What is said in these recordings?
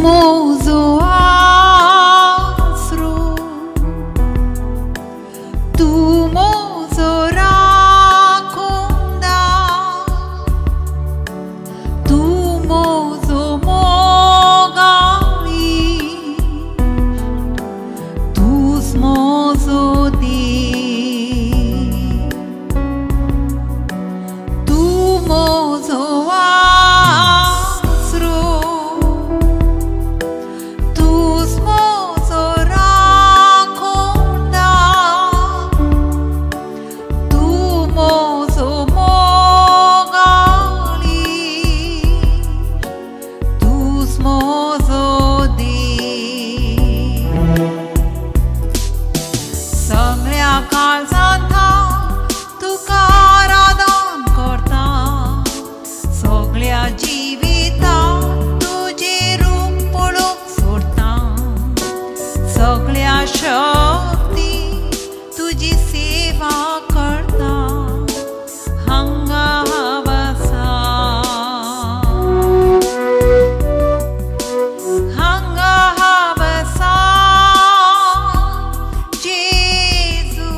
Mojo आसरो तू mojo राखुंदा तू mojo मोगाळी तूच mojo तू mojo आसरो तूच मोजो राखुंदा तू मोजो मोगाळी तूच मोजो सगळ्या काळजांत तुका आराधन करता सगळ्या जिवितांत तुझे रूप पळोवंक सोदता सगळ्या शक्ती तुझी सेवा करता हांगा हावसा हांगा हावसा जेजू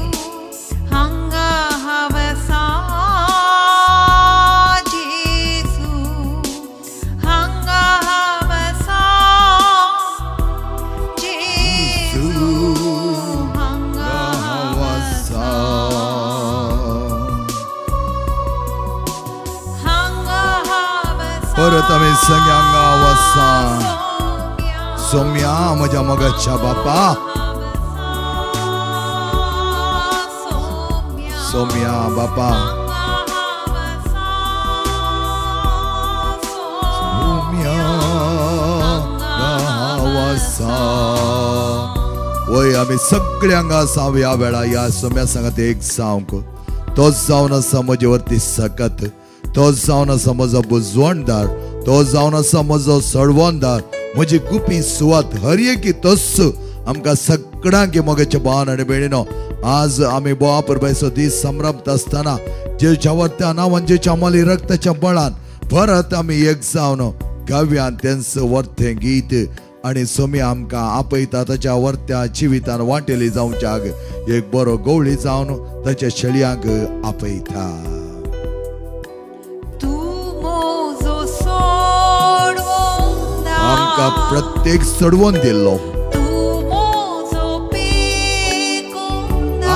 हांगा हावसा जेजू हांगा हावसा जेजू हांगा हावसा हांगा हावसा परत आम्ही सगळ्यांगा वसा सोम्या म्हज्या मोगाच्या बापा सोम्या बापा सोम्या वसा वय आम्ही सगळ्यांगा साव या वेळा या सोम्या सांगत एक सांग तोच जावन आसा म्हजे वरती सकत तोच जावन आसा म्हजो बुजवणदार तो जावन आसा म्हजो सडवणदार म्हजी गुपी सुवात हर एक तोच आमकां सगळ्यांक मोगाच्या भावान आनी भयणीनो आज आमी बोवा परबेचो दीस संभ्रमत आसतना जेच्या वरत्या नांवान जेच्या अमली रक्ताच्या बळान परत आमी एक जावन गाव्यान तेंच वर्थे गीत आणि सोमी आमकां आपयता ताच्या वर्त्या जिवितान वांटेली जावच्याक एक बरो गवळी जावन ताच्या शेळयांक आपयता आमकां प्रत्येक सडवून दिल्लो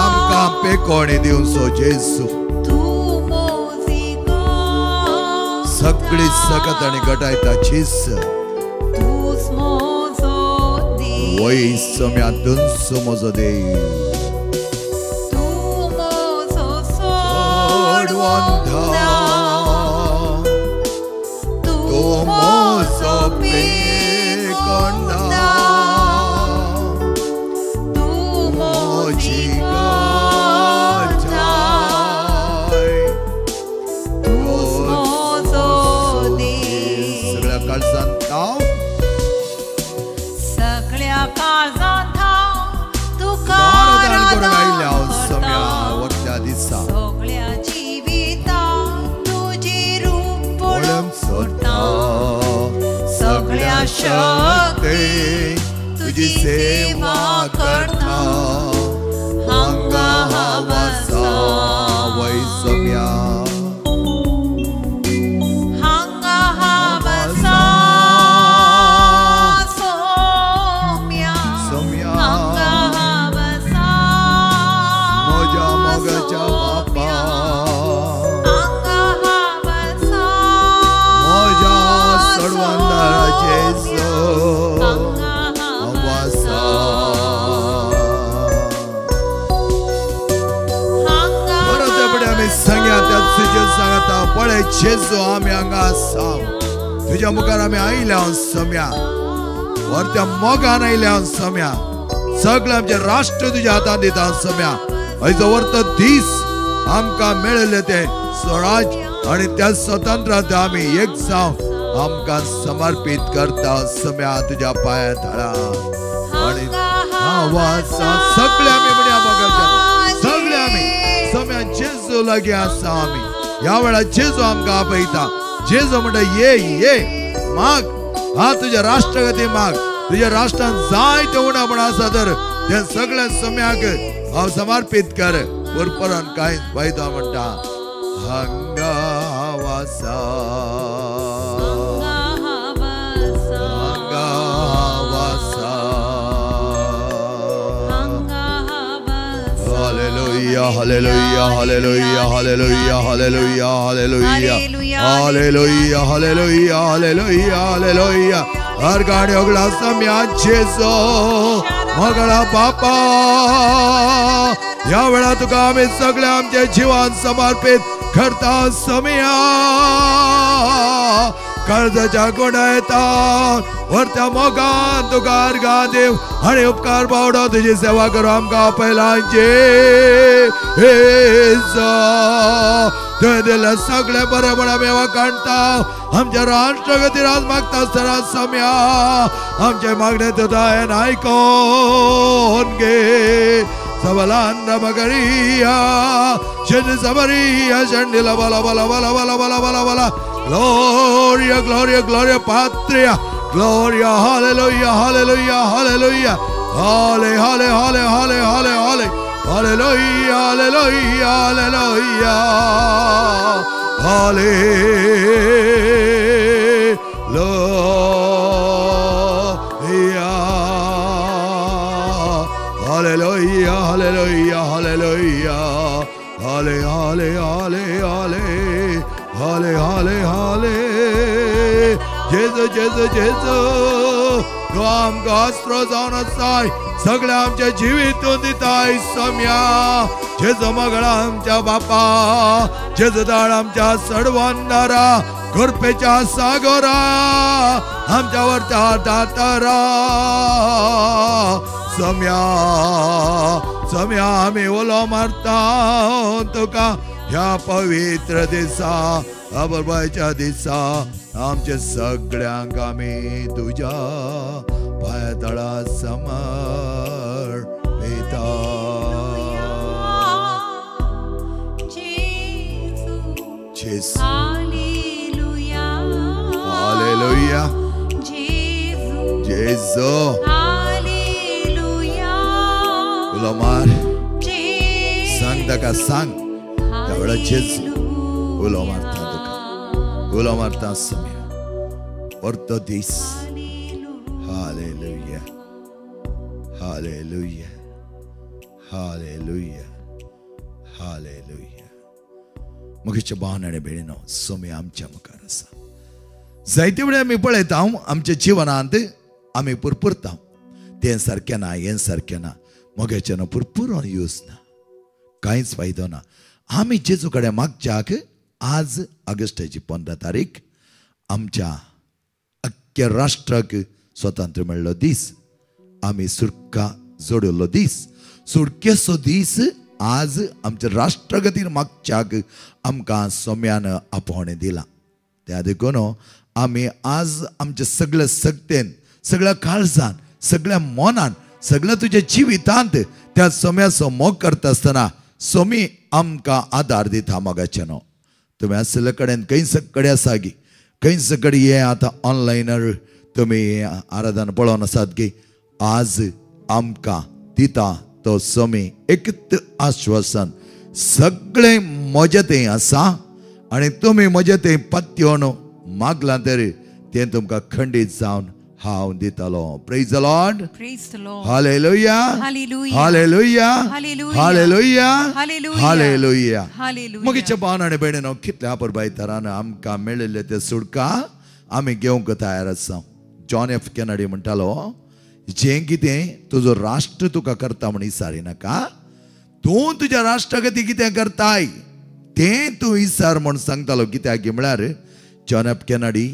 आमकां पेकोणी दिवचो जेजू सगळी सकत आनी गटायता चीस वय सम्या तुंच म्हजो देव शक्ती तुझी सेवा करता हांगा हावसा वय सोम्या हांगा हावसा सोम्या सोम्या हांगा हावसा म्हज्या मोगाच्या बापा हांगा हावसा म्हज्या सडवणदाराचे पळय जेजू आमी हांगा आसा तुज्या मुखार आमी आयल्या सम्या वर्त्या मोगान आयल्या सम्या सगळें आमचें राष्ट्र तुज्या हातांत दिता सम्या आयचो वर्त दीस आमकां मेळिल्ले ते स्वराज आनी त्या स्वतंत्रता आमी एक जावन आमकां समर्पीत करता सम्या तुज्या पांयां थाळा आनी सगळे आमी म्हणया मोगाच्या सगळे आमी सम्या जेजू लागीं आसा आमी या वेळा जेजू आमकां आपयता जेजू म्हणटा ये ये माग हा तुझ्या राष्ट्रगती माग तुझ्या राष्ट्रान जायते उणापण आसा तर त्या सगळ्या सम्याक हांव समर्पित कर परपरान कांय फायदो म्हणटा हांगावासा Hallelujah, hallelujah, hallelujah, hallelujah, hallelujah, hallelujah, hallelujah, hallelujah, hallelujah. हर गाडी ओगला सम्या जेजो मगळा बापा या वेळा तुका आम्ही सगळे आमचे जीवन समर्पित करता सम्या कर्जाच्या गोडा येता वरत्या मोगान तुका अर्घा देव आणि उपकार बावडो तुझी सेवा करू आमकां पहिलांचे तुवें दिल्ले सगळे बरेपण आमी वखणटा आमच्या राष्ट्रगती राज मागता आसतना सम्या आमचे मागणे तुवें आयकोन घे Sabalanda Magaria, Shendy Samaria, Shendy la bala bala bala bala bala bala bala. Gloria, Gloria, Gloria, Patria, Gloria, Hallelujah, Hallelujah, Hallelujah, Halle, Halle, Halle, Halle, Halle, Halle, Hallelujah, Hallelujah, Hallelujah, Hallelujah, hallelujah, hallelujah, halle, halle, halle, halle, halle, halle, halle, Jesus, Jesus, Jesus, तू आमकां अस्त्र जावन आसाय सगळे आमच्या जिवीतून दिताय सम्या Jeju मगळा आमच्या बापा Jeju दाळ आमच्या सडवंदारा कृपेच्या सागरा आमच्या वरच्या दातारा सम्या सम्या आम्ही ओलो मारता तुका ह्या पवित्र दिसा अबरबायच्या दिसा आमचे सगळ्यांक आमी तुझ्या पायातळा समर्पिता जेजू हालेलुया हालेलुया जेजू उलोमार सांग ताका सांग त्यावेळा जेजू उलो मारता तुका उलो मारता सम्या परतो दीस हालेलुया हालेलुया हालेलुया हालेलुया मुखेच्या भावनाने बेळिनो सम्या आमच्या मुखार आसा जायते वेळा आमी पळयता आमच्या जिवनांत आमी पुरपुरता तें सारकें ना हें सारकें ना मोगेच्यान पुरपुरोन यूज ना कांयच फायदो ना आमी जेजू कडेन मागच्याक आज ऑगस्टाची 15 तारीख आमच्या अख्ख्या राष्ट्राक स्वतंत्र मेळ्ळो दीस आमी सुटका जोडिल्लो दीस सुटकेचो दीस आज आमच्या राष्ट्रा खातीर मागच्याक आमकां सम्यान आपोवणें दिलां त्या देखून आमी आज आमच्या सगळ्या सक्तेन सगळ्या काळजान सगळ्या मोनान सगळ्या तुझ्या जिवितांत त्या सम्याचो मोग करता आसतना सोमी आमकां आदार दिता मोगाच्यानो तुमी आसले कडेन खंयच कडेन आसा गी खंयच कडेन हे आतां ऑनलायनर तुमी आराधना पळोवन आसात गी आज आमकां दिता तो सोमी एकच आश्वासन सगळे मजेतें आसा आनी तुमी मजेतें पत्योन मागलां तर तें तुमकां खंडीत जावन हांव दितालो praise the lord hallelujah hallelujah hallelujah hallelujah मुगेच्या भावनाने बेणेनो कितल्या परबाय तरान आमकां मेळिल्ले ते सुटका आमी घेवंक तयार आसा जॉन एफ केनेडी म्हणटालो जें कितें तुजो राष्ट्र तुका करता म्हण विचारिनाका तूं तुज्या राष्ट्रा खातीर कितें करताय तें तूं विचार म्हूण सांगतालो कित्याक म्हळ्यार जॉन एफ केनेडी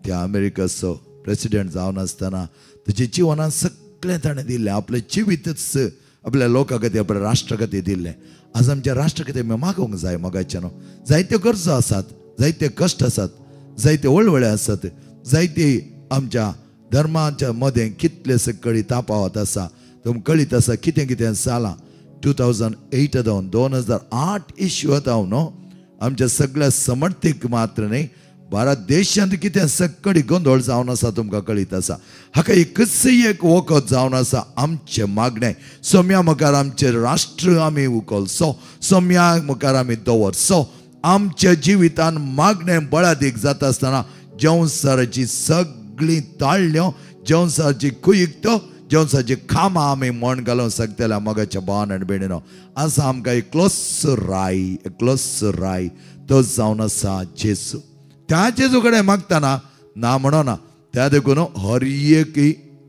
त्या अमेरिकेचो प्रेसिडेंट जावन आसतना तुजे जिवनान सगळें ताणें दिल्लें आपलें जिवीतच आपल्या लोकां खातीर आपल्या राष्ट्रा खातीर दिल्लें आज आमच्या राष्ट्रा खातीर मागोवंक जाय मोगाच्यान जायत्यो गरजो आसात जायते कश्ट आसात जायते वळवळे आसात जायते आमच्या धर्माच्या मदें कितले सकळी तापावत आसा तुमकां कळीत आसा कितें कितें जालां 2008 2008 इश्यू जाता न्हू आमच्या सगळ्या समर्थीक मात्र न्ही भारत देशांत कितें सक्कडी गोंधळ जावन आसा तुमकां कळीत आसा. हाका एकच एक वखद जावन आसा आमचे मागणे. सोम्या मुखार आमचे राष्ट्र आमी उखलचो, सोम्या मुखार आमी दवरचो. आमच्या जिवितान मागणे बळादीक जाता आसतना जेवणसाराची सगळी ताळ्यो, जेवणसाराची कुयिक्त, जेवणसाराची खामां आमी म्हण घालूंक शकतल्या. मोगाच्या भावान आनी भयणीनो, आसा आमकां एकलोच राय तो जावन आसा जेजू. त्या जेजू कडेन मागतना ना म्हणना, त्या देखून हर एक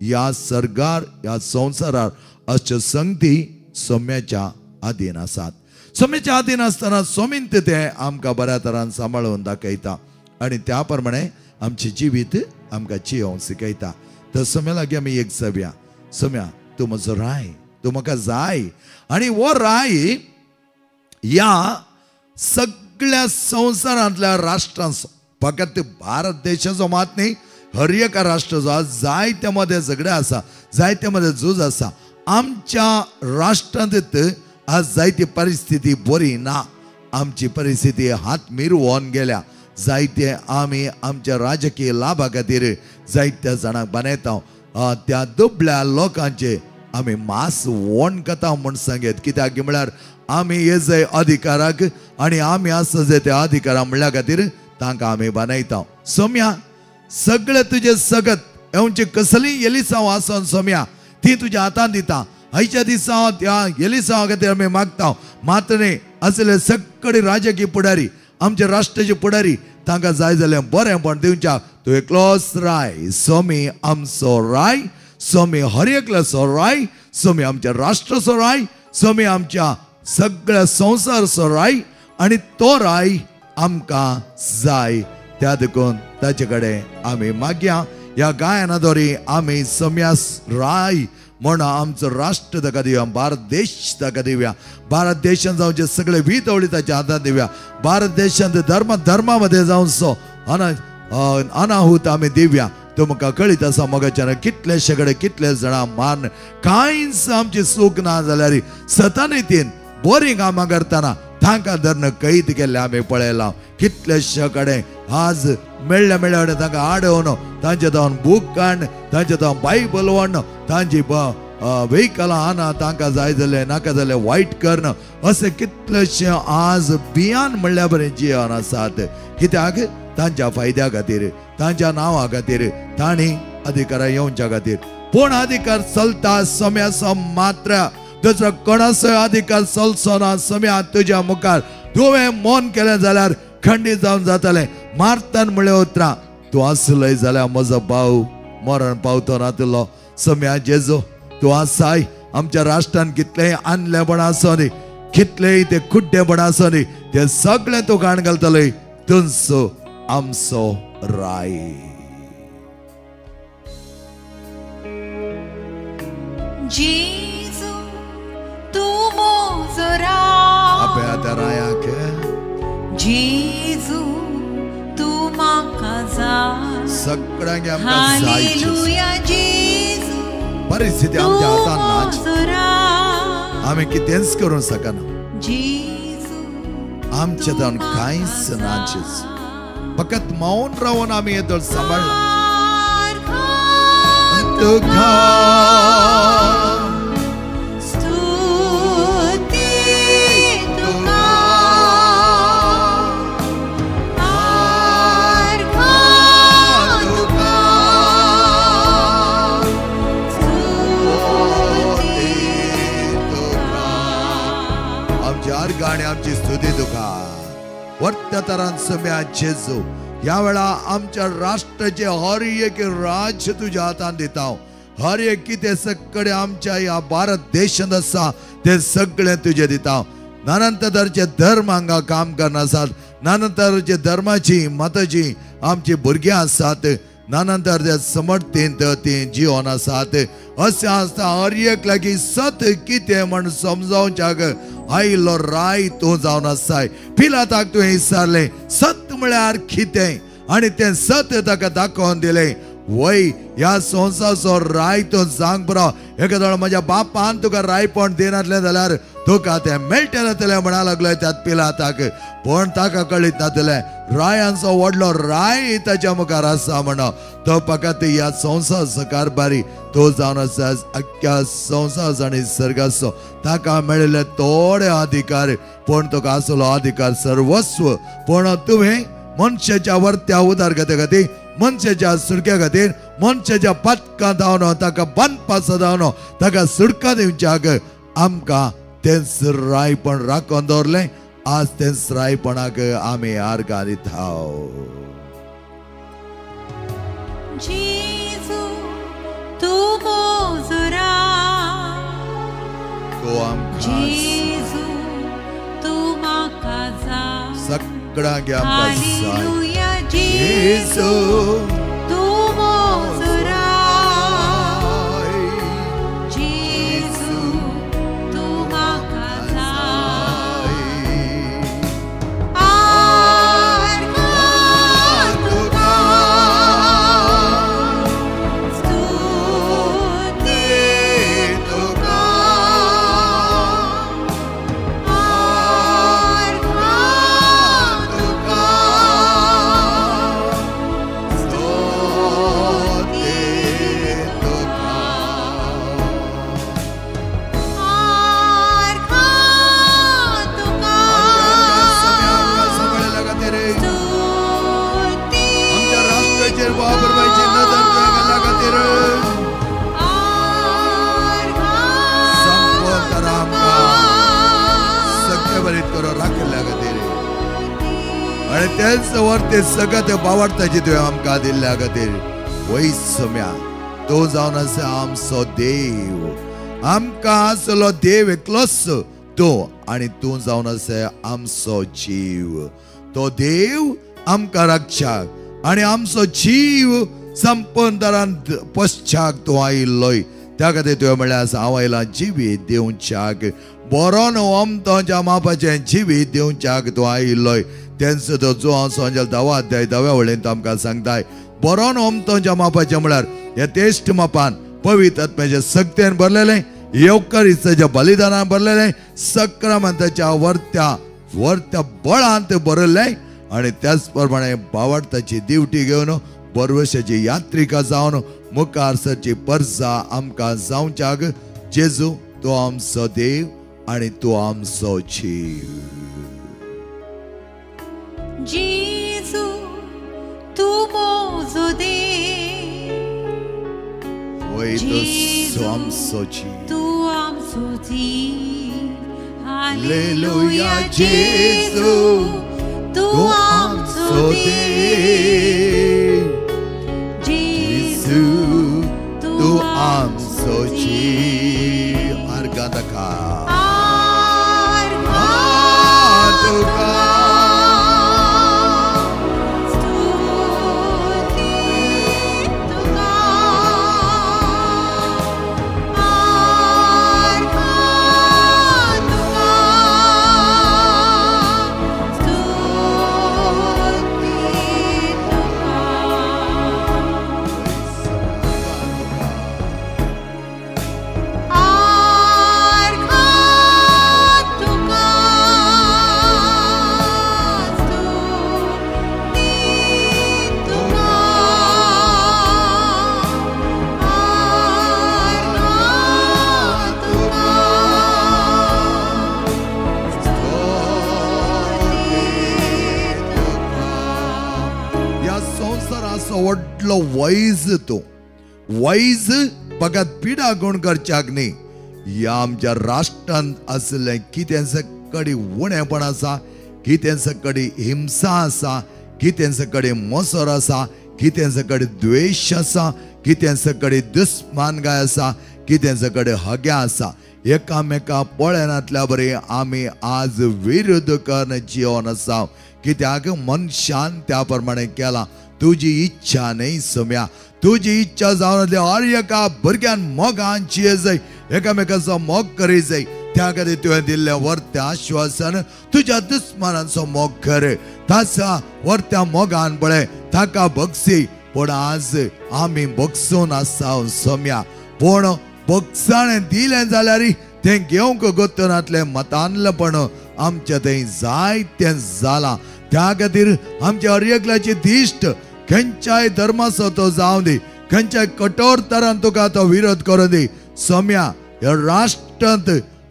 ह्या सर्गार ह्या संवसारार अश्यो संगती सोम्याच्या आधीन आसात. सोम्याच्या आधीन आसतना सोमींत ते आमकां बऱ्या तरान सांबाळून दाखयता आनी त्या प्रमाणे आमचे जिवीत आमकां जियोंक शिकयता. तर सोम्या लागीं आमी एक जावया. सोम्या, तूं म्हजो राय, तूं म्हाका जाय. आनी हो राय ह्या सगळ्या संवसारांतल्या राष्ट्रांचो, फकत भारत देशाचो मात न्ही, हर एका राष्ट्राचो जायत्या मध्ये झगडे आसा, जायत्या मध्ये झूज आसा. आमच्या राष्ट्रांत आज जायती परिस्थिती बरी ना. आमची परिस्थिती हात मिरवून गेल्या. जायते आमी आमच्या राजकीय लाभा खातीर जायत्या जाणांक बनयता. त्या दुबळ्या लोकांचे आमी मास वोण करता म्हण सांगेत. कित्याक म्हळ्यार आमी हे जे अधिकाराक आनी आमी आसा जे त्या अधिकारा म्हणल्या खातीर तांकां आमी बनयता. सोम्या, सगळे तुजे सगत येवचे कसलीय येलिसांव आसन सोम्या, ती तुज्या हातान दिता. आयच्या दिसा त्या येलिसांवा खातीर आमी मागता. मात्र न्ही, असले सगळे राजकीय पुढारी, आमचे राष्ट्राचे पुढारी, तांकां जाय जाल्यार बरेंपण दिवच्या. तूं एकलोच राय. सोमी आमचो राय, सोमी हर एकल्याचो राय, सोमी आमच्या राष्ट्राचो राय, सोमी आमच्या सगळ्या संवसाराचो राय. आनी तो राय आमकां जाय. त्या देखून ताचे कडेन आमी मागया. ह्या गायनाद्वारे आमी सोम्यास राय म्हण आमचो राष्ट्र ताका दिवया, भारत देश ताका दिवया. भारत देशांत जावं जे सगळे वितवळी ताच्या हातांत दिवया. भारत देशांत धर्मामध्ये जावन सो अनाहूत आमी दिवया. तुमकां कळीत आसा मोगाच्यान कितलेशे कडेन कितले जाणां मारन कांयच आमची चूक ना जाल्यार सतानितीन बरी कामां करतना तांकां धरून कैद केल्ले आमी पळयलां. कितलेशे कडेन आज मेळ्ळ्या कडेन तांकां आडोवन तांचे जावन बूक काडन, तांचे जावन बायबल व्हरून, तांची व्हेकलां हाना, तांकां जाय जाल्यार नाका जाल्यार वायट करन, अशें कितलेशे आज बियान म्हणल्या बरें जिवन आसात. कित्याक तांच्या फायद्या खातीर, तांच्या नांवा खातीर, तांणी अधिकारा येवच्या खातीर. पूण अधिकार चलता सोम्याचो मात्र दुसरो कोणाचोय अधिकार चलचो ना. सोम्या, तुज्या मुखार तुवें मौन केलें जाल्यार खंडीत जावन जातलें. मारतन म्हणलें उतरां तूं आसलय जाल्यार म्हजो भाव मरण पावतो नातलो. सोम्या जेजू, तूं आसाय. आमच्या राष्ट्रान कितलेंय आणलेपण आसो न्ही, कितलेंय ते कुड्डेपण आसो न्ही, ते सगळें तूं घाण घालतलय. तुमचो आमचो राय. जेजू, तूं म्हजो राय. आपल्या त्या रायाक जेजू, तूं म्हाका जाय. सगळ्यांक आमकां जाय. हालेलुया जेजू, परिस्थिती आमच्या हातान नाच. म्हजो राय. आमी कितेंच करूंक शकना. जेजू, आमच्या जावन कांयच नाचीच. फकत मौन रावन आमी येदोळ सांबाळला. तुका स्तुती तुका, तुका स्तुती तुका. आमची अर्घ आनी आमची स्तुती तुका. वर्त्या तरान सोम्या जेजू, ह्या वेळा आमच्या राष्ट्राचे हर एक राज तुज्या हातान दिता. हर एक कितें सगळे आमच्या ह्या भारत देशांत आसा ते सगळे तुजे दिता. नाना तरांचे धर्म हांगा काम करना आसात. नाना तरांचे धर्माची मताची आमची भुरगीं आसात. नाना तरांच्या समर्थेंत ती जिवन आसात. अशें आसता हर एक लागीं सत कितें म्हण समजावच्याक आयलो राय तूं जावन आसाय. पिलाताक तुवें विचारलें सत म्हळ्यार कितें, आनी तें सत ताका दाखोवन दिलें. वय ह्या संवसाराचो राय तूं सांग बरो. एका म्हज्या बापान तुका रायपण दिनातलें जाल्यार तुका ते मेळटे जातले म्हणा लागलोय त्यात पिलाताक पण ताका कळीत नातले रायांचो व्हडलो राय ताच्या मुखार आसा म्हणो तो फकत ह्या संसार कारभारी तो जावन आसा अख्ख्या संसार आनी सर्गाचो ताका मेळिल्ले थोडे अधिकार पण तुका आसलो अधिकार सर्वस्व पण तुवें मनशाच्या वर्त्या उदारगते खातीर मनशाच्या सुडक्या खातीर मनशाच्या पातकां धांवन ताका बांदपास धांवन ताका सुडका दिवच्याक आमकां तेंच रायपण राखून दवरलें आज तेंच रायपणाक आमी आर्गां दिताव जेजू तूं मोजरा तो आमकां जेजू तूं म्हाका जाय सगळ्यांक आमकां जाय हालेलुया जेजू तूं मोजरा जेजू तूं म्हाका जाय आर्गां तुका स्तुती तुका आर्गां तुका आणि तेच वरते सगळ्यात बावडताची तुवें आमकां दिल्ल्या खातीर वय सम्या तो जावन आसा आमचो देव आमकां आसलो देव एकलोच तो आणि तूं जावन आसा आमचो जीव तो देव आमकां रक्षक आणि आमचो जीव संपूर्ण तरान पश्चाक तो आयिल्लोय त्या खातीर तुवें म्हळ्यार हांव आयलां जिवीत दिवच्याक बरो न्हू अमतोच्या मापाचें जिवीत दिवच्याक तो आयिल्लोय तेंचो तो जो हांव सांजेल 10 अध्याय 10 वळेन आमकां सांगताय बरो न्हू अमतोच्या मापाचें म्हळ्यार हे तेस्ट मापान पवित्र आत्म्याचे सक्तेन भरलेलें येवकारीच्या बलिदानान भरलेलें सक्रामंताच्या वर्त्या बळांत भरलें आणि त्याच प्रमाणे बावडताची दिवटी घेवन बरवर्षाची यात्रिका जावन मुखार सरची पर्जा आमकां जावच्याक जेजू तो आमचो देव आणि तो आमचो जीव जेजू तूं मोजो देव वय तो आमचो जीव तूं आमचो जीव हालेलुया जेजू तूं आमचो देव जेजू तूं आमचो जीव आर्गां दाखा तुका व्हडलो वैज तो वैज फकत पिडा गुण करच्याक न्ही ह्या आमच्या राष्ट्रांत असलें कितें सकडी उणेपण आसा कितें सकडी हिंसा आसा कितें सकडी मोसोर आसा कितें सकडी द्वेष आसा कितें सकडी दुस्मानगाय आसा कितें सकडी हग्या आसा एकामेका पळयनातल्या बरें आमी आज विरुद्ध करून जिवन आसा कित्याक मनशान त्या प्रमाणे केला तुझी इच्छा नाही सम्या तुझी इच्छा जावन हर एका भुरग्यान मोगांची जाय एकामेकाचो मोग करी जाय त्या खातीर तुवें दिल्लें वर्त्या आश्वासन तुज्या दुस्मानांचो मोग कर ताचा वर्त्या मोगान पळय ताका बगसी पण आज आमी बगसून आसा सम्या पण बगसाणें दिलें जाल्यार ते घेवंक गोत्तनातले मतानलपण आमच्या थंय जायतें जाला. त्या खातीर आमच्या हर एकल्याची दिश्ट खंयच्याय धर्माचो तो जावं दी, खंयच्याय कठोरतरान तुका तो विरोध करूं दी. सम्या ह्या राष्ट्रांत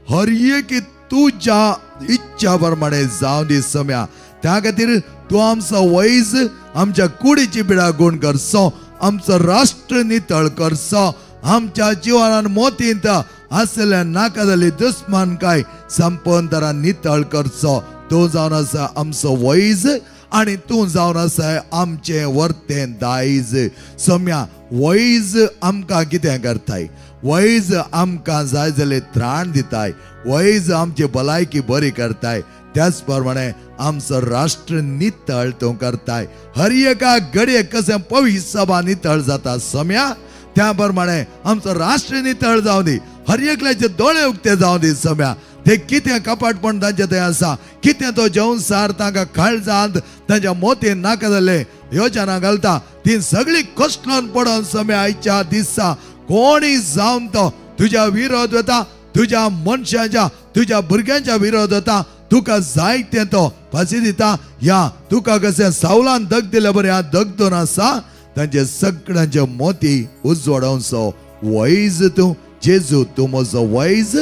हर एक तुझ्या इच्छा प्रमाणे जावं दी सम्या. त्या खातीर तू आमचो वैज आमच्या कुडीची पिडा गुण करचो, आमचो राष्ट्र नितळ करचो, आमच्या जिवानान मोतींत असल्या नाका जाल्ली दुस्मानकाय संपोवन तरा नितळ करचो. तू जावन आसा आमचो वैज आणि तू जावन आसा आमचे वर्तें दायज. सम्या वैज आमकां कितें करताय, वैज आमकां जाय जाल्यार त्राण दिताय, वैज आमची भलायकी बरी करताय. त्याच प्रमाणे आमचो राष्ट्र नितळ तू करताय. हर एका घडये कशें पवित्र सभा नितळ जाता सम्या, त्या प्रमाणे आमचो राष्ट्र नितळ जावं दी, हर एकल्याचे दोळे उक्ते जावं दी सम्या. ते कितें कपाटपण तांचे थंय आसा, कितें तो जेवणसार तांकां काळजांत तांच्या मोतीन नाका जाल्ले योजना घालता, ती सगळी कश्टलोन पडोन सम्या आयच्या दिसा कोणी जावन तो तुझ्या विरोध वता, तुझ्या मनशाच्या तुझ्या भुरग्यांच्या विरोध वता, तुका जाय तें तो फाशी दिता. या तुका कशें सावलान दग दिले बरें ह्या दग दोन आसा तांचे सगळ्यांचे मोती उजवाडोवचो वैज तूं. जेजू तूं म्हजो वैज,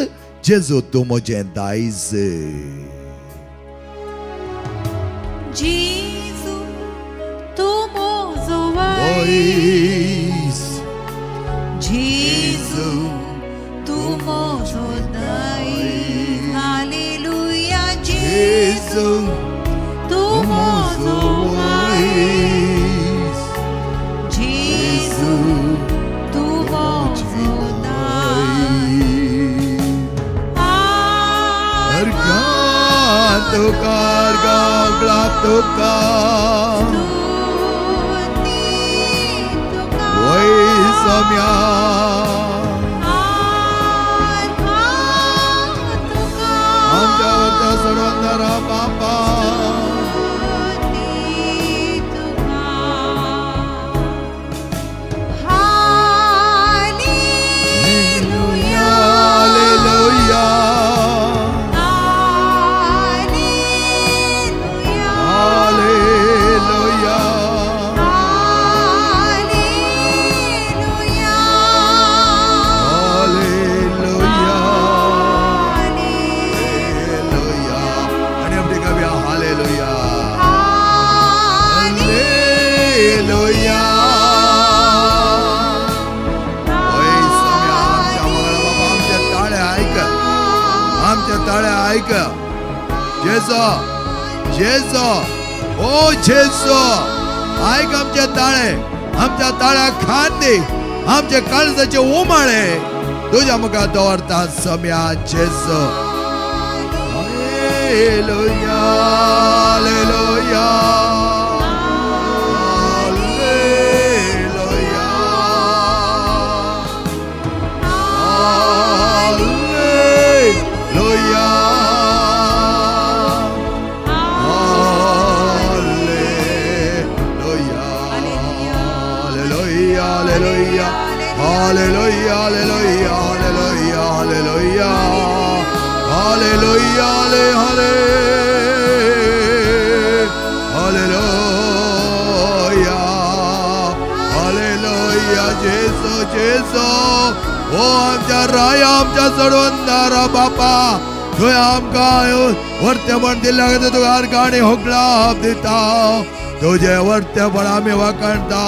जेजू तूं म्हजें दायज. जेजू तूं म्हजो वैज, जेजू तूं म्हजो दायज. हालेलुया. जेजू तूं म्हजो वैज, जेजू तूं म्हजो दायज. तुका तुका वैज सम्या आमच्या वरच्या सडवंदरा बापा ऐक. जेजो जेजो ओ जेजो ऐक आमचे ताळे, आमच्या ताळ्या खान दे, आमचे काळजाचे उमाळे तुझ्या मुखार दवरता सम्या. जेजो hallelujah hallelujah Hallelujah, hallelujah, hallelujah, hallelujah, hallelujah, hallelujah, hallelujah, Jesus, Jesus. Oh, आमच्या राया आमच्या सडवंदारा बापा, तुवें आमकां वर्तेपण दिल्या खातीर तुका गाणी होगलाप दिता. तुझे वर्तेपण आमी वखणटा.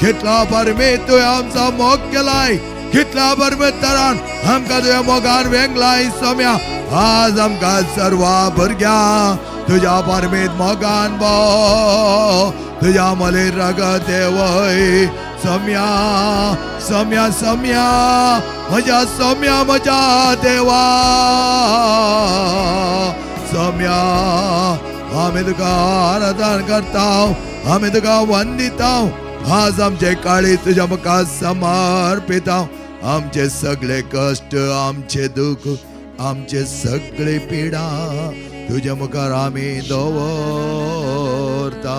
कितला परमेत तुवें आमचो मोग केलाय, कितल्या परमेतरान आमकां तुवें मोगान वेंगलाय सम्या. आज आमकां सर्व भुरग्यांक तुज्या परमेत मोगान भो, तुज्या मले रगत देवय सम्या सम्या सम्या म्हज्या सम्या म्हज्या देवा सम्या. आमी तुका आराधन करता, आमी तुका वंदिता. आज आमचे काळी तुझ्या मुखार समर्पित. आमचे सगळे कष्ट, आमचे दुःख, आमचे सगळे पिडा तुझ्या मुखार आमी दवरता.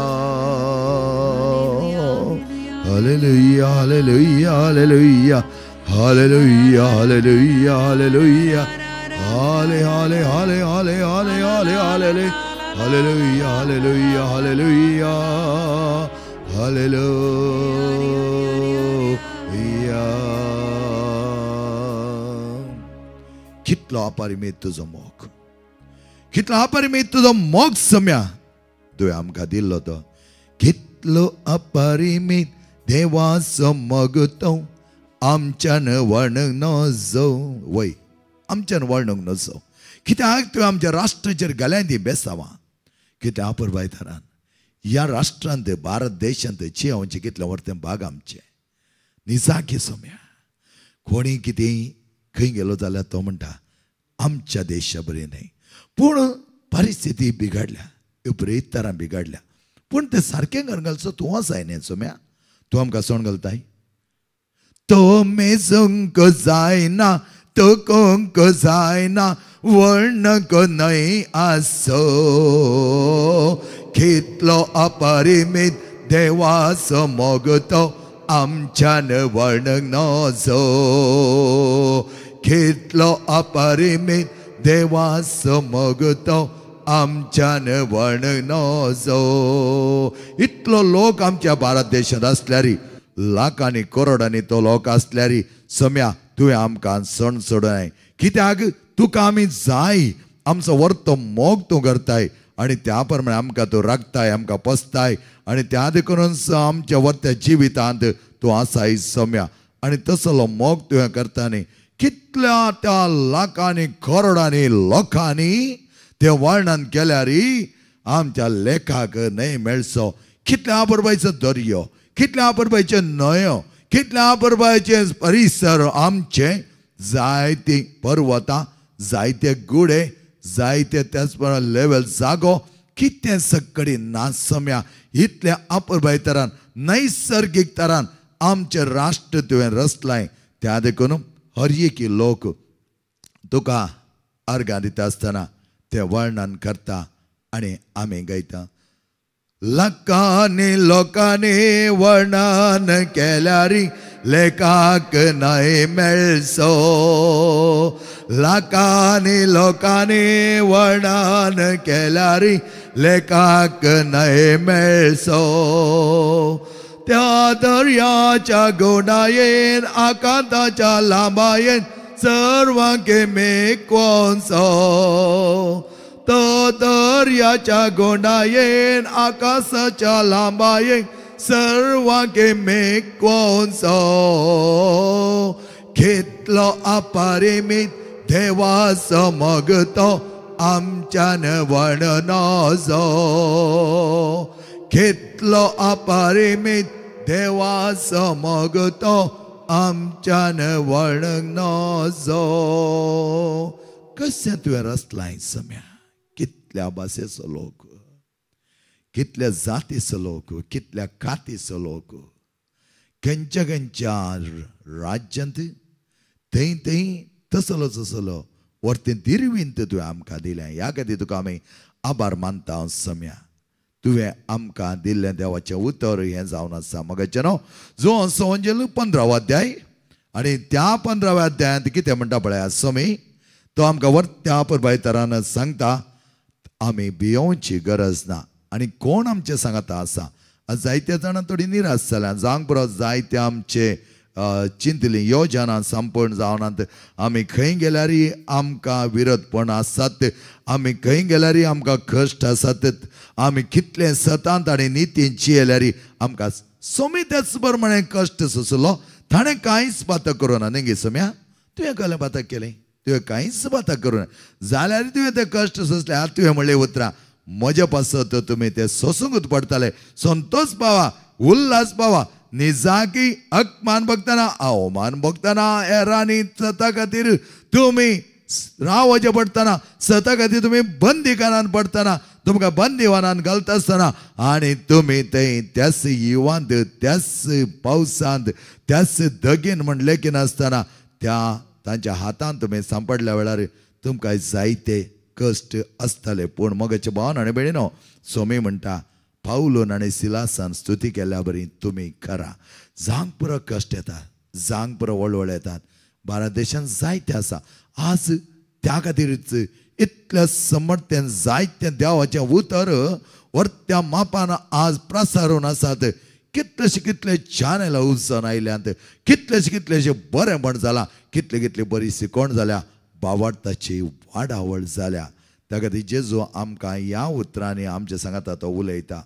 Hallelujah hallelujah hallelujah hallelujah hallelujah hallelujah हाले हाले हाले हाले हाले हाले हाले हालेलुया हालेलुया हालेलुया हालेलुया. कितलो अपरिमीत तुजो मोग, कितलो अपरिमीत तुजो मोग सम्या तुवें आमकां दिल्लो तो. कितलो अपरिमीत देवाचो मोग तो आमच्यान वर्णूंक नजो वय, आमच्यान वर्णूंक नजो. कित्याक तुवें आमच्या राष्ट्राचेर घाल्यां ती बेसांवां. कित्याक पुरबायतारान ह्या राष्ट्रांत भारत देशांत चियांवचे कितले वर्तें भाग आमचे निजाकी सोम्या. कोणी कितें खंय गेलो जाल्यार तो म्हणटा आमच्या देशा बरी न्हय, पूण परिस्थिती बिगडल्या, विपरीत तरां बिगडल्या. पूण तें सारकें घालचो तूं जाय न्ही सोम्या. तूं आमकां सोण घालताय. तो मेजूंक जायना, तो कोंक जायना, वर्णक न्हय आसो. कितलो अपरिमीत देवाचो मोग तो आमच्यान वर्णक नजो. कितलो अपरिमीत देवाचो मोग तो आमच्यान वर्णक नजो. इतलो लोक आमच्या भारत देशांत आसल्यार, लाखांनी करोडांनी तो लोक आसल्यार सम्या तुवें आमकां सण सोडनाय. कित्याक तुका आमी जाय, आमचो वर्तो मोग तूं करताय आनी त्या प्रमाणे आमकां तूं राखताय, आमकां पोसताय आनी त्या देखून आमच्या वर्त्या जिवितांत तूं आसाय सम्या. आनी तसलो मोग तुवें करता न्ही. कितल्या त्या लाखांनी करोडांनी लोकांनी ते वर्णन केल्यार आमच्या लेखाक न्हय मेळचो. कितल्या बरोबरचो दर्यो, कितल्या बरोबरचे न्हंयो, कितल्या बरोबरचे परिसर आमचे, जायती पर्वतां, जायते गुडे, जायते त्याच प्रमाणे लेवल जागो, कितें सकडी ना सम्या. इतल्या अपरभयतरान नैसर्गिक तरान आमचे राष्ट्र तुवें रचलाय. त्या देखून हर एक लोक तुका अर्घां दिता आसतना ते वर्णन करता आनी आमी गायता. लाखांनी लोकांनी वर्णन केल्यार लेखाक न्हय मेळचो. लाखांनी लोकांनी वर्णन केल्यार लेखाक न्हय मेळचो. त्या दर्याच्या गोडायेन आकांताच्या लांबायेन सर्वांके मेकवचो. तो दर्याच्या गोंडायेन आकाशाच्या लांबायेन सर्वांके मेकवचो. कितलो अपरिमीत देवाचो मोग तो आमच्यान वर्णन नजो. कितलो अपरिमीत देवाचो मोग तो आमच्यान वर्णन नजो. कशें तुवें रचलाय सम्या. कितल्या भाशेचो लोक, कितल्या जातीचो लोक, कितल्या कातीचो लोक, खंयच्या खंयच्या राज्यांत थंय थंय तसलो तसलो वर्तें दिरवींत तुवें आमकां दिलें. ह्या खातीर तुका आमी आभार मानता सम्या. तुवें आमकां दिल्लें देवाचें उतर हें जावन आसा. मगाचे न्हू जो संवंजेल 15 अध्याय आनी त्या 15व्या अध्यायांत कितें म्हणटा पळय समी. तो आमकां वर्त्या परबायतरान सांगता आमी भियोवची गरज ना. आनी कोण आमचे सांगता आसा. जायत्या जाणां थोडी निराश जाल्यां. जावंक पुरो जायते आमचे चिंतली योजना संपूर्ण जावनात. आमी खंय गेल्यार आमकां विरोधपण आसात. आमी खंय गेल्यार आमकां कश्ट आसात. आमी कितले सतांत आनी नितीन जियेल्यार आमकां सोमी त्याच प्रमाणे कश्ट सोंसलो. ताणें कांयच बात करूना न्ही गे सोम्या. तुवें कसलें बात केलें. तुवें कांयच बात करूना जाल्यार तुवें ते कश्ट सोंसले. आतां तुवें म्हणलें उतरां म्हजे पासत तुमी ते सोसूंकूच पडटले. संतोष पावा, उल्हास पावा, निजाकी अकमान भोगतना अवमान भोगतना हेरांनी सता खातीर तुमी रावचे पडटना, सता खातीर तुमी बंदीखान्यान पडटना, तुमकां बंदीवानान घालता आसतना आनी तुमी थंय त्याच युवांत, त्याच पावसांत, त्याच दगेन म्हणलें की नासतना त्या तांच्या हातांत तुमी सांपडल्या वेळार तुमकां जायते कश्ट आसतले. पूण मोगाचे भावन आनी भयणीनो सोमी म्हणटा पावलोन आनी सिलासान स्तुती केल्या बरी तुमी करा. जांक पुरो कश्ट येतात, जांक पुरो वळवळ येतात. भारत देशांत जायते आसा. आज त्या खातीरच इतल्या समर्थेन जायते देवाचे उतर वर्त्या मापान आज प्रसारून आसात. कितले चॅनल उजून आयल्यात, कितलेशे बरेपण जाला, कितली बरी शिकवण जाल्या, भावार्थाची वाडावळ जाल्या. त्या खातीर जेजू आमकां ह्या उतरांनी आमच्या सांगाता तो उलयता.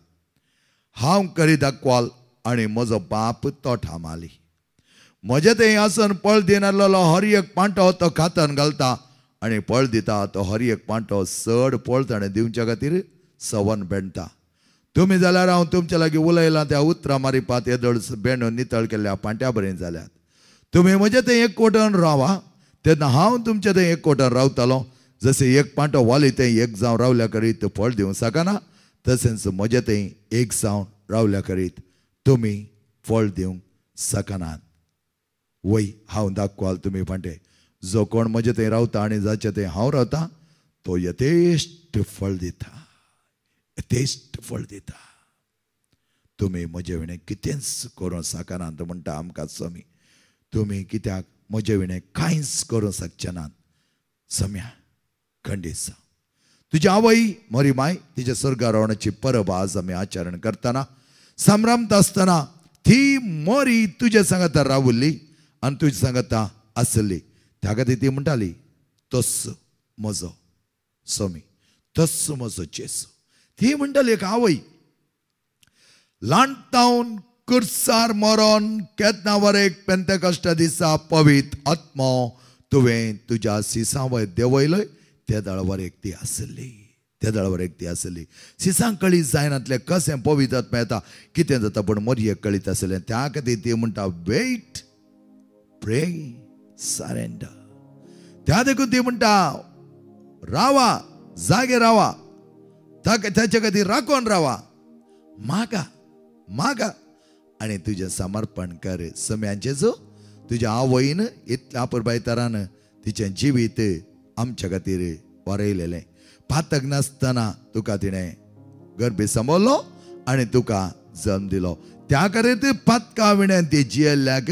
हांव करी दाखवाल आनी म्हजो बाप तो ठामाली. म्हजे थंय आसन पळ दिन आसलेलो हर एक पांटो तो खातान घालता आनी पळ दिता तो हर एक पांटो चड पळ ताणें दिवच्या खातीर सवन बेंडटा. तुमी जाल्यार हांव तुमच्या लागीं उलयलां त्या उतरां मारिपात येदळ बेंडून नितळ केल्ल्या पांट्या बरें जाल्यात. तुमी म्हजे थंय एक कोटन रावा तेन्ना हांव तुमचे थंय एक कोटन रावतलों. जशें एक पांटो वाली थंय एक जावन रावल्या करीत फळ दिवंक शकना, तशेंच म्हजे थंय एक जावन रावल्या करीत तुमी फळ दिवंक शकनात. वय हांव दाखवाल तुमी पांटे. जो कोण म्हजे थंय रावता आनी जाचे थंय हांव रावता तो यथेश्ट फळ दिता, यथेश्ट फळ दिता. तुमी म्हजे विणें कितेंच करूं शकनात म्हणटा आमकां स्वामी. तुमी कित्याक म्हजे विणें कांयच करूं शकचे नात. सम्या खंडीत जावं. तुजी आवय मोरी माय तिच्या स्वर्गार रावण्याची परब आज आमी आचरण करतना संभ्रमत आसतना ती मोरी तुजे सांगाता रावुल्ली आनी तुजे सांगाता आसली. त्या खातीर ती म्हणटाली तस्स म्हजो स्वामी, तस्स म्हजो जेसू. ती म्हणटाली एक आवय ल्हानतावन कुर्सार मरोन केदना वरेक पेंतेकॉस्ता दिसा पवित्र आत्मो तुवें तुज्या सिसांवय देंवयलोय त्या वरेक ती आसली, त्या वरेक ती आसली. सिसांक कळीत जायनातलें कशें पवित्र आत्मा येता कितें जाता, पूण मोरयेक कळीत आसलें. त्या खातीर ती म्हणटा वेट, प्रे, सरेंडर. त्या देखून ती म्हणटा रावा, जागे रावा, त्याच्या खातीर राखून रावा, मागा मागा आनी तुजें समर्पण कर. सम्यांचे जो तुज्या आवयन इतल्या पुरबाय तरान तिचें जिवीत आमच्या खातीर वरयलेलें. पातक नासतना तुका तिणें गर्भी सांबाळलो आनी तुका जल्म दिलो. त्या खातीर पातका विणें ती जियेल्ल्याक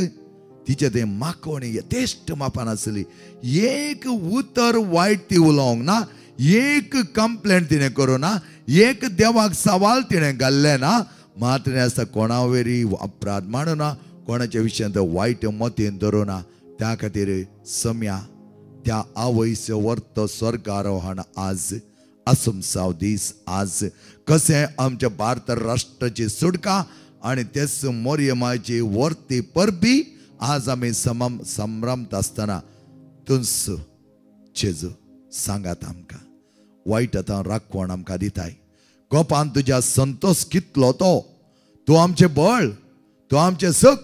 तिचे ते माकोणी यथेश्ट मापान आसली. एक उतर वायट ती उलोवंक ना, एक कंप्लेंट तिणें करूं ना, एक देवाक सवाल तिणें घाल्ले ना. मात्र आसता कोणा वेरी अपराध मानू ना, कोणाच्या विशयांत वायट मतीन धरूं ना. त्या खातीर सम्या त्या आवयचो वर्त स्वर्गारोहण आज असमसाव दीस आज कशें आमच्या भारत राष्ट्राची सुटका आनी तेच मोरयमाची वर्ती परबी आज आमी संभ्रमत आसतना तुंस जेजू सांगात आमकां वायट आतां राखवण आमकां दिताय. गोपान तुज्या संतोष कितलो तो, तूं आमचें बळ, तूं आमचें सुख,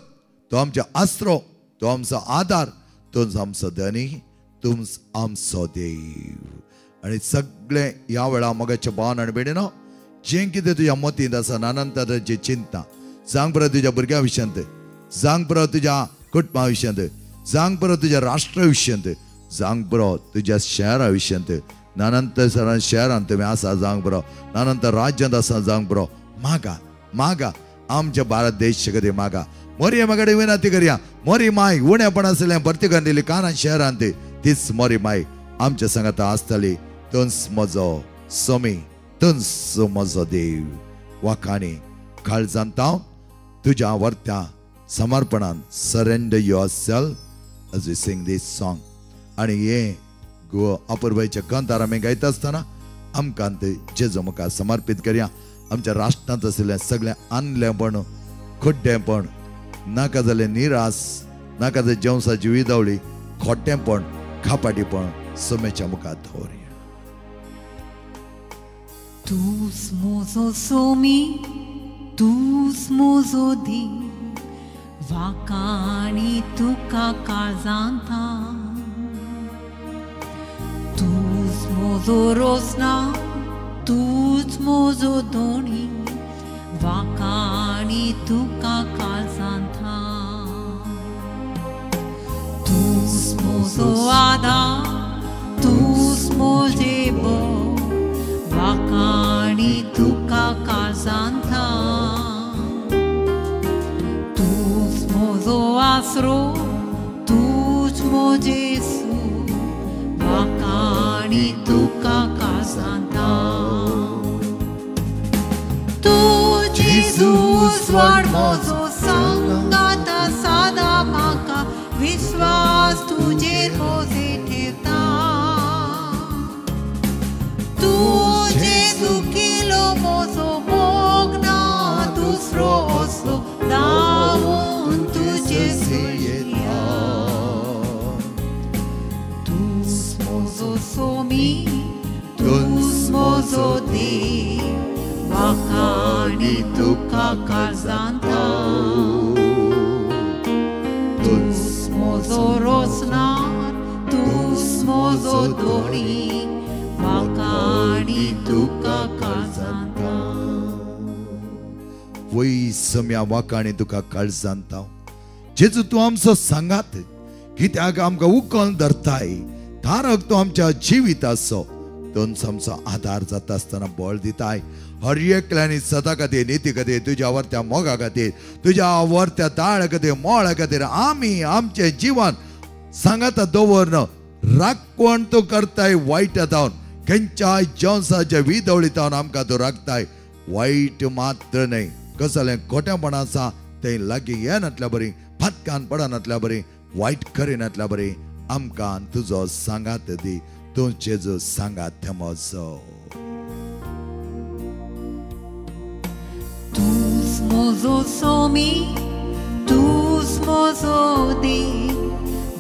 तूं आमचें आसरो, तूं आमचो आदार, तूंच आमचो धनी, तूंच आमचो देव. आनी सगळें ह्या वेळा मोगाच्या भावान आनी भयणीनो जें कितें तुज्या मतींत आसा नानंत तरेची चिंता सांग बरो तुज्या भुरग्यां विशयांत, सांग बरो तुज्या कुटुंबा विशयांत, सांग बरो तुज्या राष्ट्रा विशयांत, सांग बरो तुज्या शहरा विशयांत. नानंत शहरांत तुमी आसा जावंक बरो, नानंत राज्यांत आसा जावंक बरो. मागा मागा आमच्या भारत देश खातीर मागा. मोरी मागडे विनंती करया. मोरी माय उणेपण आसलें भरती करून दिली कानान शहरांत, तीच मोरी माय आमच्या सांगाता आसतली. तुंच म्हजो स्वामी, तुंच म्हजो देव. वाखाणी काळजांत हांव तुज्या वर्त्या समर्पणान surrender yourself as we sing this song. आनी हे अपूर्वाचे कंतार आमी गायता आसतना आमकां जेजू मुखार समर्पीत करया. आमच्या राष्ट्रांत आशिल्लें सगळें आनलेपण, खुड्डेपण, नाका जालें निरास, नाका जालें जेवसाची विदवळी, खोटेपण, खापाटीपण सोमेच्या मुखार दवरया. तूच म्हजो सोमी, तूच म्हजो देव, वाखाणी तुका काळजांत. तूच म्हजो रोसना, तूच म्हजो दोणी, वाखाणी तुका काळजांत. तूच म्हजो आदार, तूच म्हजे बळ, वाखाणी तुका काळजांत. तूच म्हजो आसरो, तूच म्हजे सूख, वाखाणी वाकाणी तुका का सांगता तू जेजूस वाड म्हजो संगात सदा म्हाका विश्वास तुजेर मोजे ठेवता तू जेजू केलो म्हजो मोग ना दुसरो असलो धांवून तुजे येता तूच म्हजो सोमी तूच म्हजो देव वाकाणी तुका काळजांता तूच म्हजो रोसनार तूच म्हजो दोणी वाकाणी तुका काळजांता वय सम्या वाकाणी तुका काळजांता जेजू तू आमचो सांगात कित्याक आमकां उखल धरताय धारक तू आमच्या जिविताचो दोन आमचो आधार जाता आसतना बळ दिताय हर एकल्यानी सदा खातीर नीती खातीर तुज्या आवडत्या मोगा खातीर तुज्या आवडत्या दाळ खातीर मोळा खातीर आमी आमचे जीवन सांगात दवरन राखण तू करताय वायटांतावन खंयच्याय जंसाच्या विदवळीतावन आमकां तू राखताय वायट मात्र न्हय कसलें खोटेपण आसा तें लागीं येनातल्या बरी फातकान पडनातल्या बरी वायट करिनातल्या बरी आमकां तुजो सांगात दी तूं जेजू सांगात म्हजो तूच म्हजो सोमी तूच म्हजो देव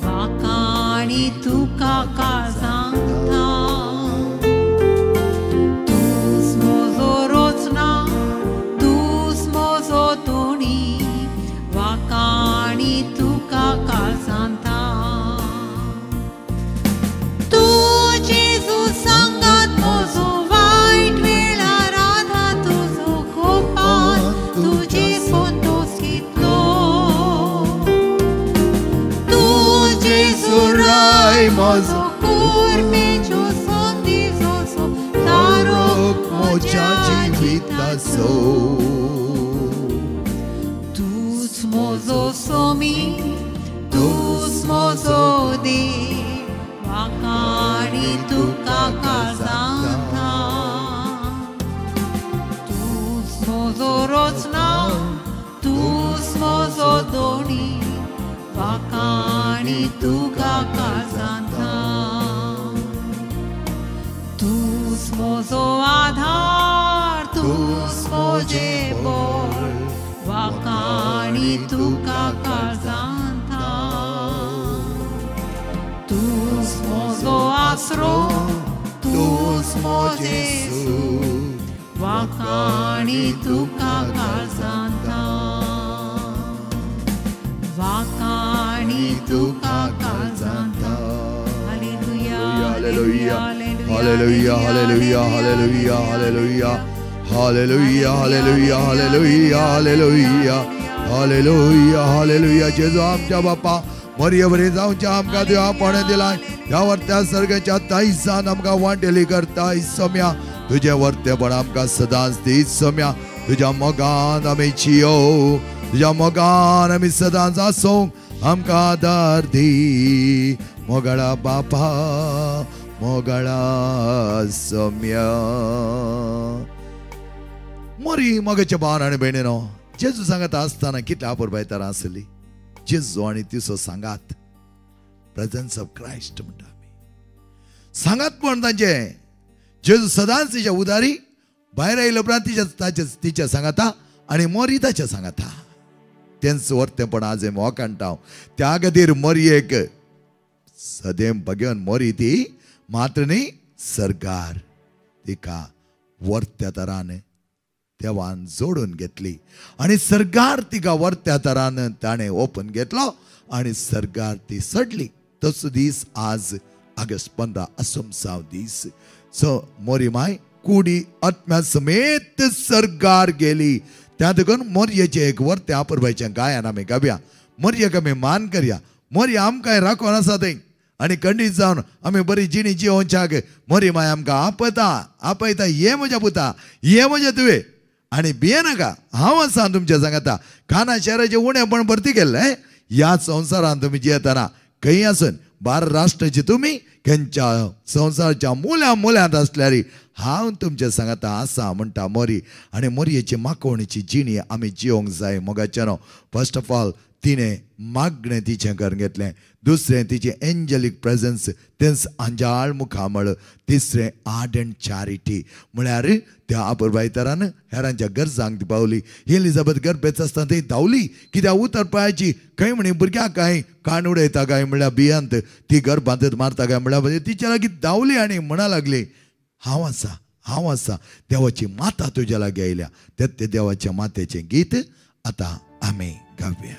वाकाणी तुका काळजांता तूच म्हजो रोचना तूच म्हजो दोणी वाकाणी तुका काळजांता तू जेजू सांगात म्हजो वायट वेळार आधार तुजो कोपान तुजे संतोष घेतलो तू जेजू राय म्हजो कुर्मेच्यो संदेशो दारोक म्हज्या जिविताचो तूच म्हजो सोमी तूच म्हजो देव वाकाणी तुका काळजांता तूच म्हजो रोचना तूच म्हजो दोणी वाकाणी तुका काळजांता तूच म्हजो आधार तूच म्हजे बळ वाकाणी तुका काळजांता तूच म्हजो आसरो तूच म्हजे सूख वाकाणी तुका काळजांता वाकाणी तुका काळजांता hallelujah hallelujah hallelujah hallelujah hallelujah hallelujah hallelujah hallelujah hallelujah hallelujah hallelujah जेजू आमच्या बापा मरिये बरी जावच्या आमकां देवापणे दिलाय ह्या वर्त्या सर्गाच्या ताईसान आमकां वांटेली करताय सम्या तुझे वर्तेपण आमकां सदांच दी सम्या तुज्या मोगान आमी जियो तुज्या मोगान आमी सदांच आसूंक आमकां आदार दी मोगळा बापा मोगळा सम्या मरी मोगाच्या भावान आनी भयणीनो जेजू सांगता आसतना कितल्या आपुरबायतारां आसली जेजू आणि तिचो सांगात प्रेझन्स ऑफ क्राइस्ट म्हणटा आमी सांगात पण तांचे जेजू सदांच तिच्या उदारी भायर आयले उपरांत तिच्या सांगाता आणि मोरी ताच्या सांगाता तेंच वर्तेपण आज मोकांटा त्या खातीर मोरयेक सदेम बघेवन मोरी ती मात्र न्ही सरकार तिका वर्त्या तरान देवान जोडून घेतली आणि सरकार तिका वर्त्या तरान ताणे ओपन घेतलो आणि सरकार ती सडली तसो दीस आज ऑगस्ट 15 असमसाव दीस सो मोरी माय कुडी आत्म्या समेत सरकार गेली त्या देखून मोरयेचे एक वर्ते आपुरबायचे गायन आमी गावया मोरयेक आमी मान करया मोरये आमकां राखोन आसा थंय आणि खंडीत जावन आमी बरी जिणी जिवोवच्याक मोरी माय आमकां आपयता ये म्हज्या पुता ये म्हजे तुवें आणि भिये नाका हांव आसा तुमच्या सांगाता खाना शहराचे उणेपण भरती केल्ले ह्या संवसारान तुम्ही जियेतना खंय आसून बार राष्ट्राचे तुम्ही खंयच्या संवसाराच्या मुल्यांत असल्यारी हांव तुमच्या सांगता आसा म्हणटा मोरी आनी मोरयेची माकोवणीची जिणी आमी जिवंक जाय मोगाचेनो. फर्स्ट ऑफ ऑल तिणें मागणें तिचें घर घेतलें. दुसरें तिचें एंजलीक प्रेझन्स तेंच आंजाळ मुखामळ. तिसरें आर्डंट चॅरिटी म्हळ्यार त्या आपुरबायतरान हेरांच्या गरजांक ती पावली. एलिझाबेथ गर्भेत आसतना ती धांवली कित्याक उतर पळयाची खंय म्हणी भुरग्याक काय कान उडयता काय म्हळ्यार बियांत ती गर्भांत मारता काय म्हळ्यार तिच्या लागीं धांवली आनी म्हणा लागली हांव आसा देवाची माता तुज्या लागीं आयल्या. ते देवाच्या मातेचें गीत आतां आमी गावया.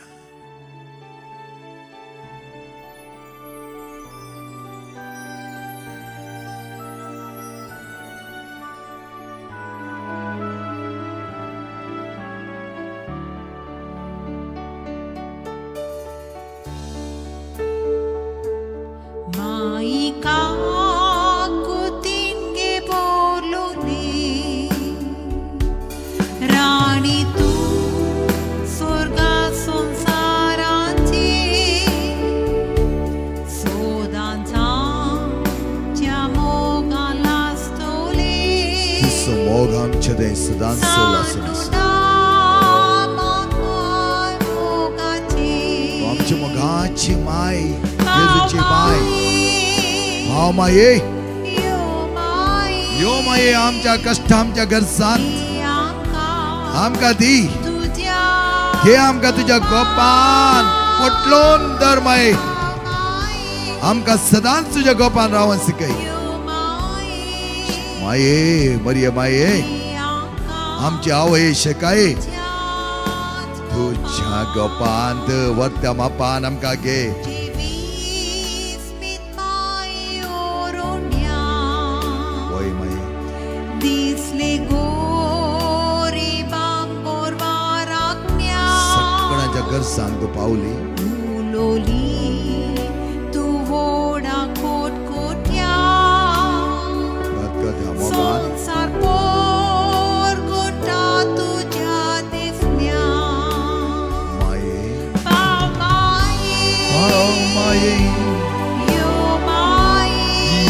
आमची मोगाची माय जेजूची माय हांव माये यो माये आमच्या कष्ट आमच्या गरजांत आमकां दी घे आमकां तुज्या गोपान पोटलोन दर माये आमकां सदांच तुज्या गोपान रावन शिकय माये मरिये माये आमची आवय शेकाये तुझ्या गोपांत वर्त्या मापान आमकां घे वय माये सगळ्यांच्या गरजांक तूं पावली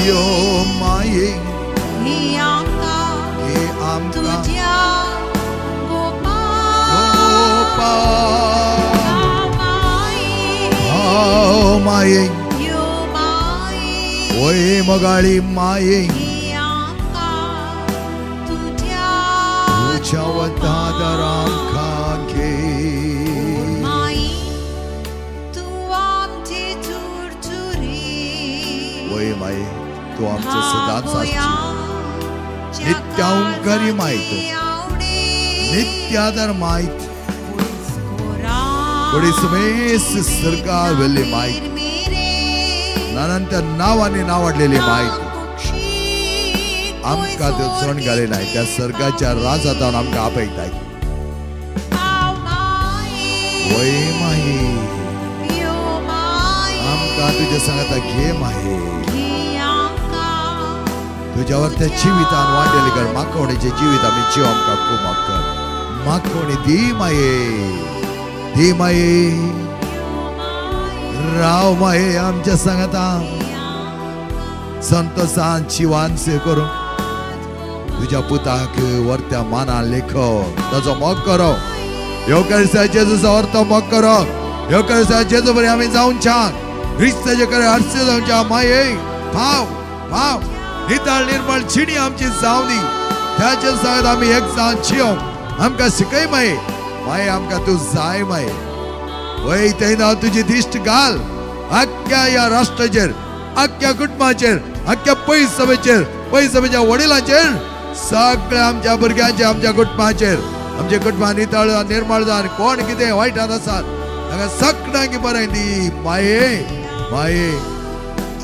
यो माये हे आमकां गोपान माये ओय मोगाळी माये तुझ्या वतादर आमकां घे ओय माये तू आमचे सदांच आसची नित्यावंकरी मायत नित्यादर मायत थोडी समेस सर्गार वेल्ली मायत नानांच्या नावांनी नावाडलेली मायत आमकां त्यो चण घालिनाय त्या सर्गाच्या राजांत आमकां आपयताय वय माये आमकां तुज्या सांगाता घे माये तुझ्या वर्त्या जिवितान वाडलेली कर माकोवणीचे जिवीत आमी जीव आमकां कुमाक कर माकोवणी दी माये राव माये आमच्या सांगाता संतोषान जिवान से करूं तुझ्या पुताक वर्त्या मानान लेखो ताचो मोग करो येवकार जेजूचो अर्थ मोग करो येवकार जेजू बरें आमी जावन छान क्रिस्ताचे करे हरसे जावन छान माये भाव नितळ निर्मळ जिणी आमची जावनी त्याचे सांगत आमी एक जावन जियोंक आमकां शिकय माये आमकां तूं जाय माये वय तेन्ना तुजी दिश्ट घाल आख्या ह्या राष्ट्राचेर आख्या कुटुंबाचेर आख्या पयस सभेच्या वडिलांचेर सगळ्या आमच्या भुरग्यांचेर आमच्या कुटुंबाचेर आमच्या कुटुंबान नितळ निर्मळ जावन कोण कितें वायटांत आसात ताका सगळ्यांक बरें दी माये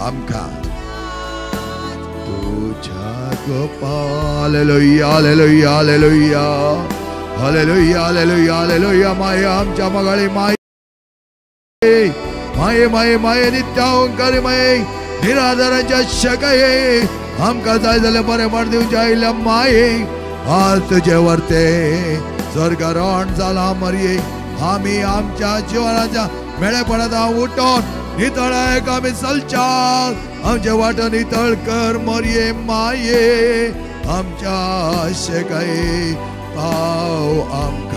आमकां hallelujah hallelujah hallelujah hallelujah hallelujah hallelujah माये आमच्या मोगाळी माये नित्यावंकरी माये निराधाराच्या शकाये आमकां जाय जाल्यार बरें मार दिवचे आयल्या माये आज तुजे वर्ते स्वर्गारोहण जाला मरये आमी आमच्या जिवनाच्या मेळेपणांत उठोन नितळायक आमी चलच्याक आमचे वाटो नितळ कर मोरये माये आमच्या शेकाये पाव आमकां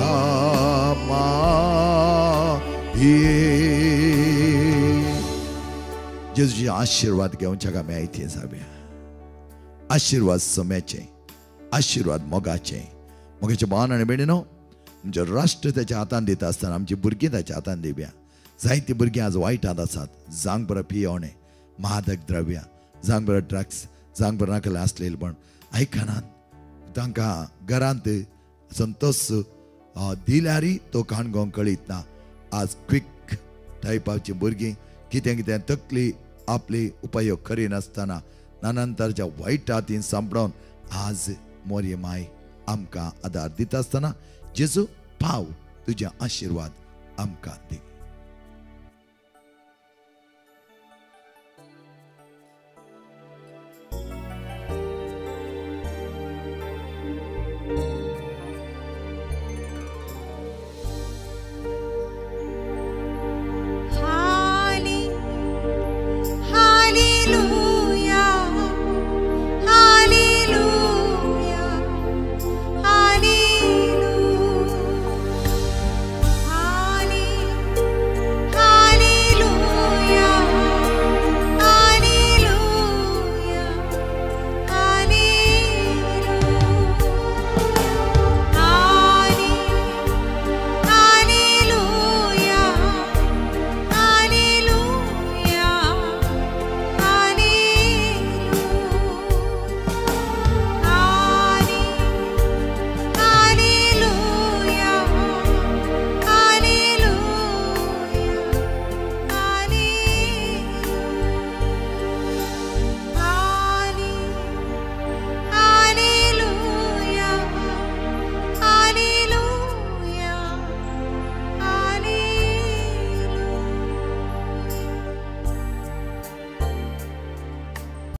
जेजूचे आशीर्वाद घेवच्याक आमी आयते जावया आशीर्वाद सोम्याचे आशीर्वाद मोगाचे मोगाचे भावन आनी भयणीनो आमचे राष्ट्र त्याच्या हातान दिता आसतना आमची भुरगीं ताच्या हातान दिवया जायती भुरगीं आज वायटांत आसात जांग बरो पियोवणे मादक द्रव्य जांग बरो ड्रग्स जांग बरो नाकलें आसलेलपण आयकनात तांकां घरांत संतोष दिल्यारी तो काणगो कळीत ना आज क्विक टायपाची भुरगीं कितें कितें तकली आपली उपयोग करिनासतना नानंतरच्या वायट हातीन सांपडोवन आज मोरये माय आमकां आदार दिता आसतना जेजू पाव तुजे आशीर्वाद आमकां दी.